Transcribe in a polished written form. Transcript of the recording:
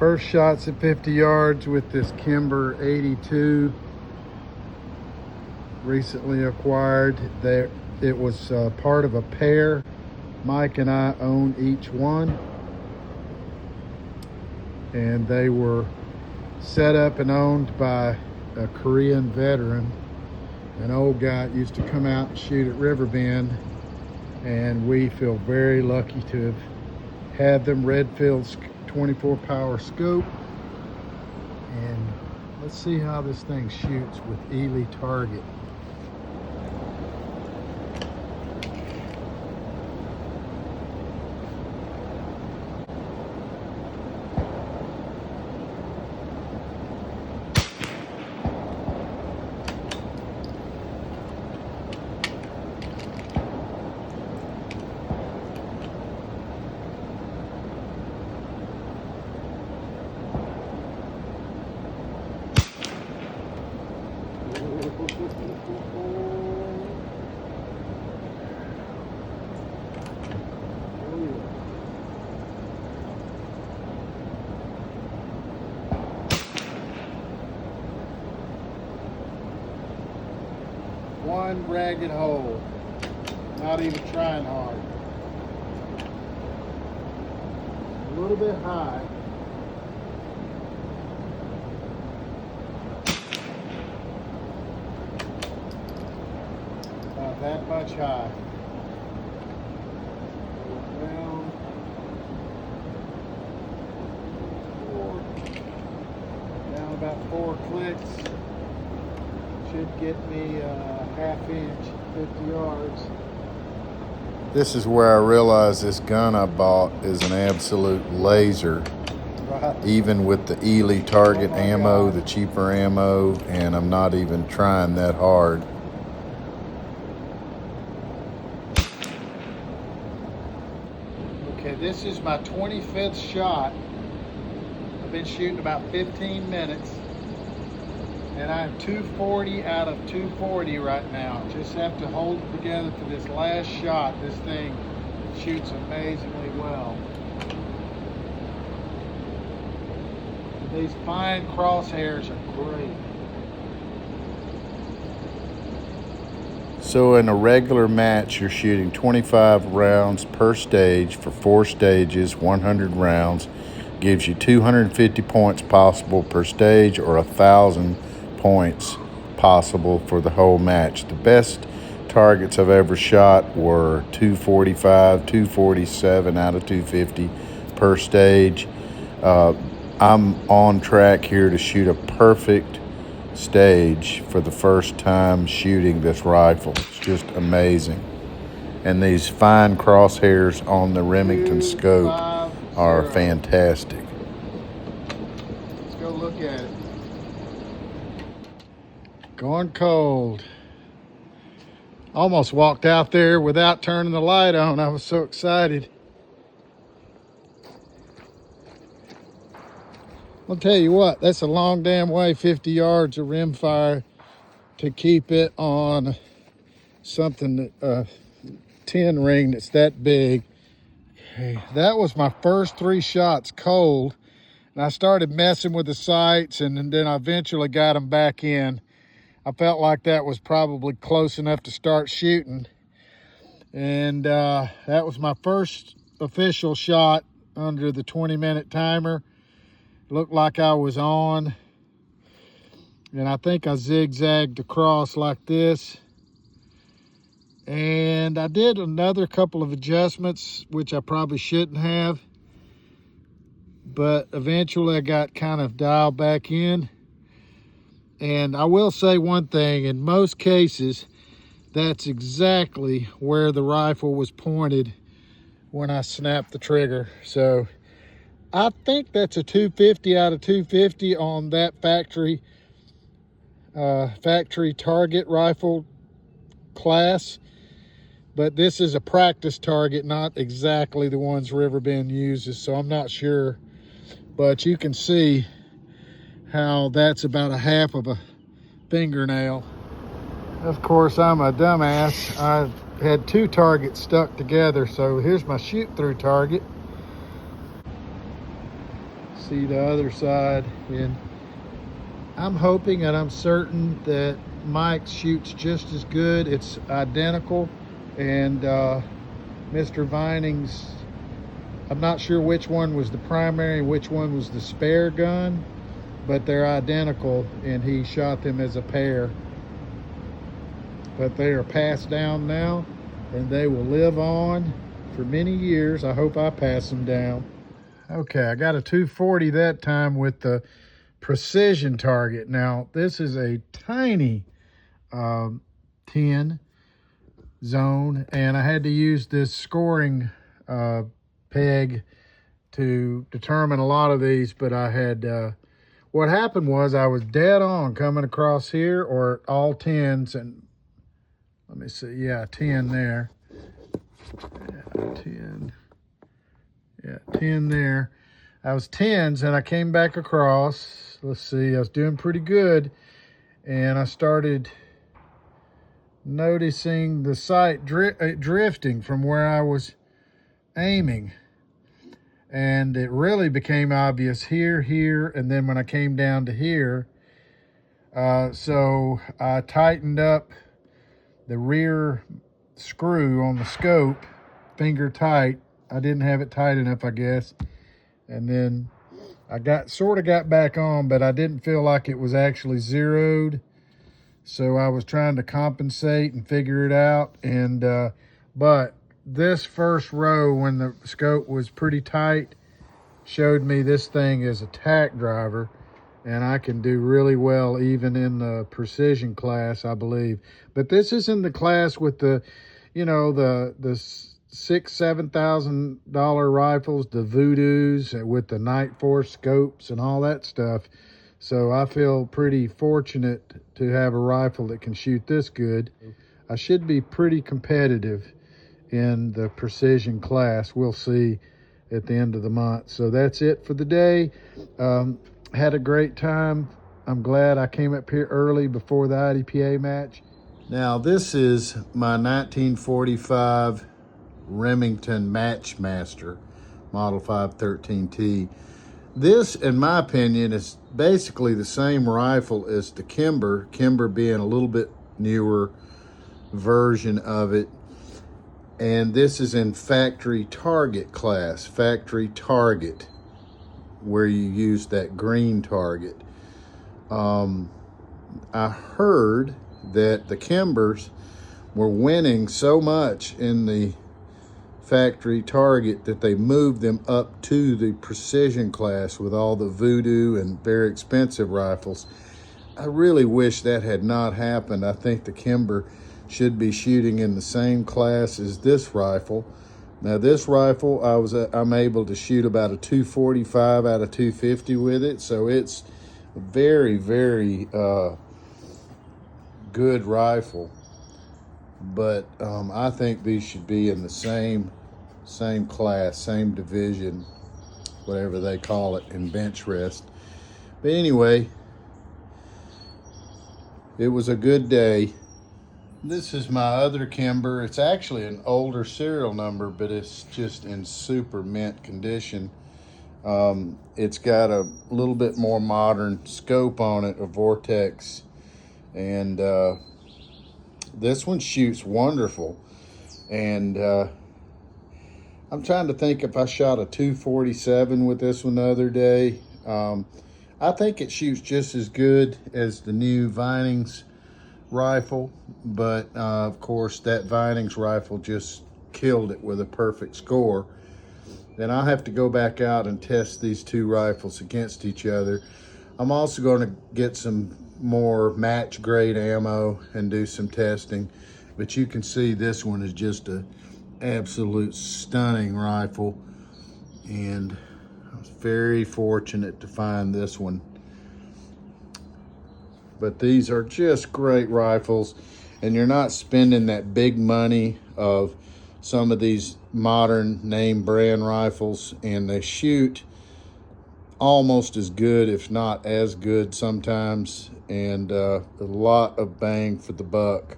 First shots at 50 yards with this Kimber 82, recently acquired. There, it was part of a pair. Mike and I own each one, and they were set up and owned by a Korean veteran, an old guy that used to come out and shoot at Riverbend, and we feel very lucky to have had them. Redfield's 24 power scope, and let's see how this thing shoots with Eley target. One ragged hole, not even trying hard. A little bit high. About that much high. Down. Down about 4 clicks. Should get me a half-inch, 50 yards. This is where I realized this gun I bought is an absolute laser. Right. Even with the Eley target ammo, the cheaper ammo, and I'm not even trying that hard. Okay, this is my 25th shot. I've been shooting about 15 minutes. And I'm 240 out of 240 right now. Just have to hold it together for this last shot. This thing shoots amazingly well. These fine crosshairs are great. So in a regular match, you're shooting 25 rounds per stage for 4 stages, 100 rounds. Gives you 250 points possible per stage, or 1,000 points possible for the whole match. The best targets I've ever shot were 245, 247 out of 250 per stage. I'm on track here to shoot a perfect stage for the first time shooting this rifle. It's just amazing. And these fine crosshairs on the Remington scope are fantastic. Let's go look at it. Going cold. Almost walked out there without turning the light on. I was so excited. I'll tell you what, that's a long damn way, 50 yards of rimfire to keep it on something, 10 ring that's that big. Okay, that was my first 3 shots cold. And I started messing with the sights, and then I eventually got them back in. I felt like that was probably close enough to start shooting. And that was my first official shot under the 20-minute timer. Looked like I was on. And I think I zigzagged across like this. And I did another couple of adjustments, which I probably shouldn't have. But eventually I got kind of dialed back in. And I will say one thing, in most cases, that's exactly where the rifle was pointed when I snapped the trigger. So I think that's a 250 out of 250 on that factory target rifle class. But this is a practice target, not exactly the ones Riverbend uses, so I'm not sure. But you can see how that's about a half of a fingernail. Of course, I'm a dumbass. I had 2 targets stuck together, so here's my shoot through target. see the other side, and I'm hoping and I'm certain that Mike shoots just as good. It's identical, and Mr. Vining's, I'm not sure which one was the primary and which one was the spare gun, but they're identical, and he shot them as a pair. But they are passed down now, and they will live on for many years. I hope I pass them down. Okay, I got a 240 that time with the precision target. Now, this is a tiny 10 zone, and I had to use this scoring peg to determine a lot of these, but I had, what happened was I was dead on coming across here, or all 10s, and let me see, yeah, 10 there. Yeah, 10. Yeah, 10 there. I was 10s, and I came back across. Let's see, I was doing pretty good, and I started noticing the sight drifting from where I was aiming. And it really became obvious here, and then when I came down to here. So I tightened up the rear screw on the scope, finger tight. I didn't have it tight enough, I guess. And then I sort of got back on, but I didn't feel like it was actually zeroed. So I was trying to compensate and figure it out. And but this first row, when the scope was pretty tight, showed me this thing is a tack driver, and I can do really well even in the precision class, I believe. But this is in the class with the, you know, the $6,000-$7,000 rifles, the Voodoos with the Night Force scopes and all that stuff. So I feel pretty fortunate to have a rifle that can shoot this good. I should be pretty competitive in the precision class. We'll see at the end of the month. So that's it for the day. Had a great time. I'm glad I came up here early before the IDPA match. Now this is my 1945 Remington Matchmaster Model 513T. This, in my opinion, is basically the same rifle as the Kimber, Kimber being a little bit newer version of it. And this is in factory target class, factory target, where you use that green target. I heard that the Kimbers were winning so much in the factory target that they moved them up to the precision class with all the Voodoo and very expensive rifles. I really wish that had not happened. I think the Kimber should be shooting in the same class as this rifle. Now this rifle, I'm able to shoot about a 245 out of 250 with it, so it's a very, very good rifle. But I think these should be in the same class, same division, whatever they call it in bench rest. But anyway, it was a good day. This is my other Kimber. It's actually an older serial number, but it's just in super mint condition. It's got a little bit more modern scope on it, a Vortex, and this one shoots wonderful. And I'm trying to think if I shot a 247 with this one the other day. I think it shoots just as good as the new Vinings rifle, but of course that Vinings rifle just killed it with a perfect score. Then I'll have to go back out and test these two rifles against each other. I'm also going to get some more match grade ammo and do some testing, but you can see this one is just a absolute stunning rifle, and I was very fortunate to find this one. But these are just great rifles, and you're not spending that big money of some of these modern name brand rifles, and they shoot almost as good, if not as good sometimes, and a lot of bang for the buck.